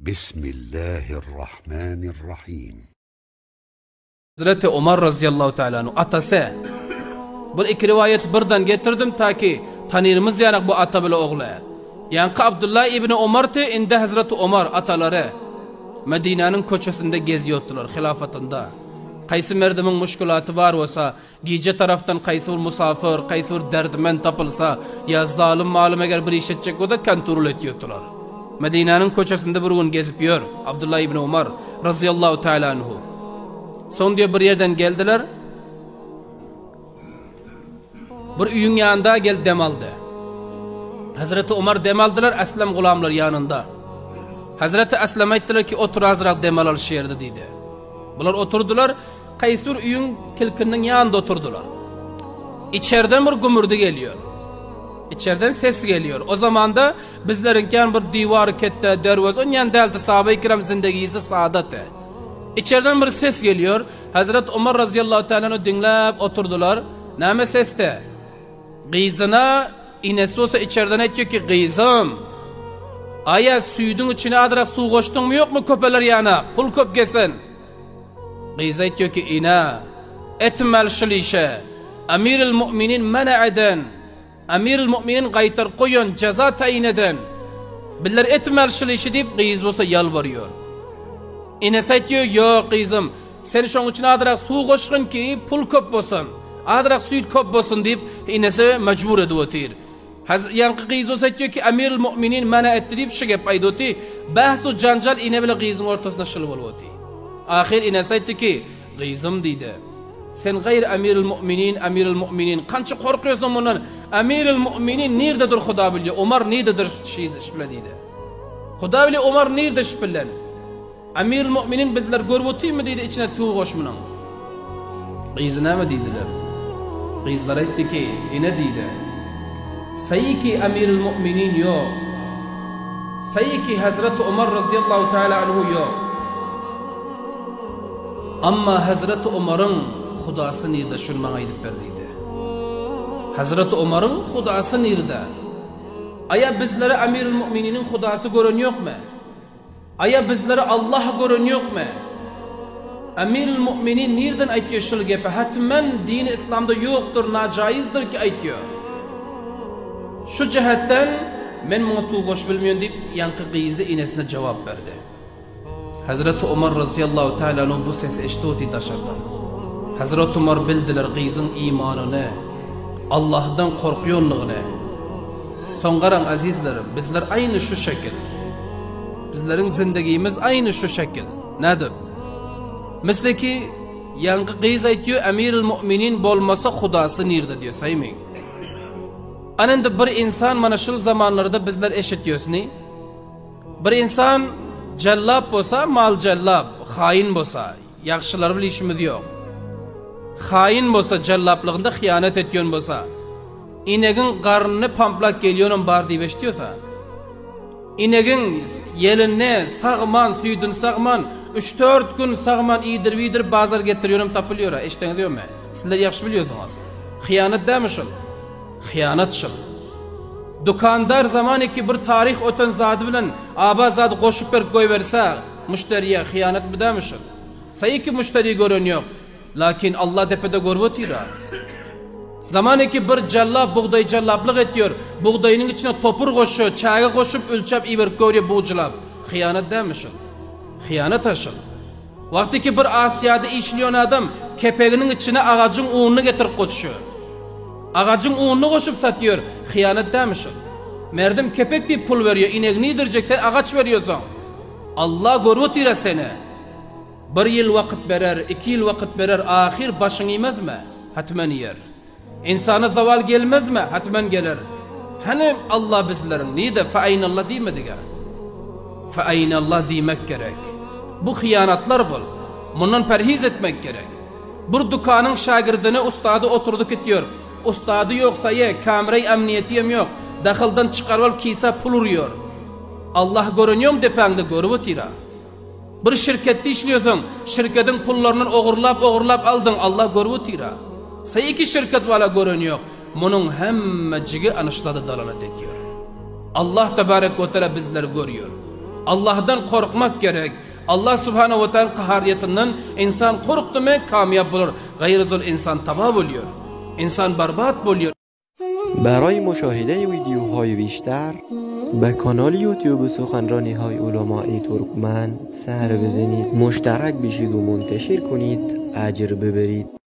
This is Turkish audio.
Bismillahirrahmanirrahim. Hazreti Ömer radıyallahu teala anhu atası. Bu iki rivayet birden getirdim ta ki tanırımız yani bu ata bile oğlu. Yani Abdullah ibn Ömer'ti indi Hazreti Ömer ataları Medine'nin koçasında geziyordular hilafetinde. Qaysi merdimin müşkülatı var olsa, gece taraftan qaysi bir musafir, qaysi bir derdmen tapılsa, ya zalim malum eğer bir iş edecek o da kontrol ediyordular. Medine'nin koçasında bir gün gezip yor Abdullah ibn Ömer radıyallahu teala anhu. Son diyor bir yerden geldiler. Bir üyün yanında gel demaldı. Hazreti Ömer demaldılar, Aslem gulamlar yanında. Hazreti Aslem ayttılar ki otur azrak demal al şehirde dedi. Bunlar oturdular, Kaysur üyün kilkinin yanında oturdular. İçeriden bir gümürdü geliyor. İçeriden ses geliyor. O zaman da bizlerinken bir divar kette dervaz, onun yanında elti sahabe-i kiram zindagisi saadeti. İçeriden bir ses geliyor. Hazreti Ömer radıyallahu teala'nı dinleyip oturdular. Neme seste? Gıyzına inesi olsa içeriden ediyor ki gıyzım. Aya suyudun içine adarak su koştun mu yok mu köpeler yana? Pul köp gelsin. Gıyza ediyor ki ina. Etmel şilişe. Amiril müminin mena eden. Amiril müminin gaytar koyun ceza tayin eden. Biller etmel şilişe deyip gıyz olsa yalvarıyor. İnesi diyor yok gıyzım. Sen şunun içine adarak su koşkun ki pul köp olsun. Adarak suyut köp olsun deyip inesi mecbur ediyotir. Yani gıyz olsa diyor ki Amiril müminin mena etti deyip şu gep aydoti. Bahsu cancal ine bile gıyzın ortasına şıl oluyoti. Ahir inesi etti ki gıyzım dedi. Sen gayr Amiril müminin kança korkuyorsun bundan. Amiril müminin nerededir Huda biliyor. Ömer nerededir şüphele dedi. Huda biliyor Ömer nerede şüphelen. Amiril müminin bizler görvotayım mı dedi içine su koşmunan. Gıyzına mı dediler? Gıyzlar etti ki ine dedi. Sayı ki Amiril müminin yok. Sayı ki Hazreti Ömer radıyallahu teala anhu yok. Ama Hazreti Ömer'in Hudası nerede şunu bana edip verdiydi. Hazreti Ömer'in Hudası nerede? Aya bizlere Amiril Mümininin Hudası görün yok mu? Aya bizlere Allah görün yok mu? Amiril Müminin nereden aytıyor şu gepe? Hatmen din İslam'da yoktur, nacaizdir ki aytıyor. Şu cihetten men musu hoş bilmiyorum deyip yankı gıyızı inesine cevap verdi. Hazreti Ömer radıyallahu teala'nın bu sesi eşitoti taşırdı. Hazreti Ömer bildiler gıyızın imanını, Allah'tan korkuyorluğunu. Songaran azizlerim, bizler aynı şu şekil. Bizlerin zindagimiz aynı şu şekil. Nedir? Mesela ki yankı gıyız aytıyor, Amiril Müminin bolmasa Hudası nerede diyor, saymayın. Anında bir insan mana şu zamanlarda bizler eşitiyoruz ne? Bir insan cellap olsa mal cellap, hain olsa, yaxşılar bile işimiz yok. Hain olsa cellaplığında hıyanet ediyorsun olsa, inegin karnını pamplak geliyorsun bar deyip eşitiyorsa, inegin yeline sağman, suyudun sağman, 3-4 gün sağman iyidir bazar getiriyorum tapılıyor. Eşten diyor mu? Sizler yaxşı biliyorsunuz. Hıyanet demişim. Hıyanet şıl. Dükandar zamanı ki bir tarih öten zadı bilen aba zadı koşup bir koy verse müşteriye hıyanet mi demişim? Sayı ki müşteri görün yok. Lakin Allah tepede görüyor. Zamanı ki bir cellap buğday cellaplık ediyor. Buğdayının içine topur koşuyor. Çağa koşup ölçüp iber görüyor buğculap. Hıyanet demişim. Hıyanet aşıl. Vakti ki bir Asya'da işleyen adam kepeğinin içine ağacın uğunu getirip koşuyor. Ağacın uğunu koşup satıyor. Hıyanet demişim. Merdim kepek deyip pul veriyor. İnek neydirecek sen ağaç veriyorsun. Allah görüyor seni. Bir yıl vakit verer, 2 yıl vakit verer. Ahir başın yemez mi? Hatmen yer. İnsana zaval gelmez mi? Hatmen gelir. Hani Allah bizlerin neydi? Fe'aynallah demedi ya. Fe'aynallah demek gerek. Bu hıyanatlar bol. Bundan perhiz etmek gerek. Bir dükkanın şagirdine ustadı oturdu gidiyor. Ustadı yoksa ye, kamerayı emniyetiyem yok. Daxildan çıkarval kiysa pul uruyor. Allah görünüyor mu depende görüp tira. Bir şirkette işliyorsun, şirketin pullarını oğurlap aldın, Allah görüp tira. Sayı ki şirket vala görünüyor. Bunun hemmecigi anışladı dalalet ediyor. Allah tebarek ve teala bizler görüyor. Allah'dan korkmak gerek. Allah subhanahu ve teala kahariyetinden insan korktu mu kamyab bulur. Gayrızul insan tava buluyor. İnsan berbat buluyor. برای مشاهده ویدیوهای بیشتر به کانال یوتیوب سخنرانی های علماء ترکمن سر بزنید، مشترک بشید و منتشر کنید، اجر ببرید.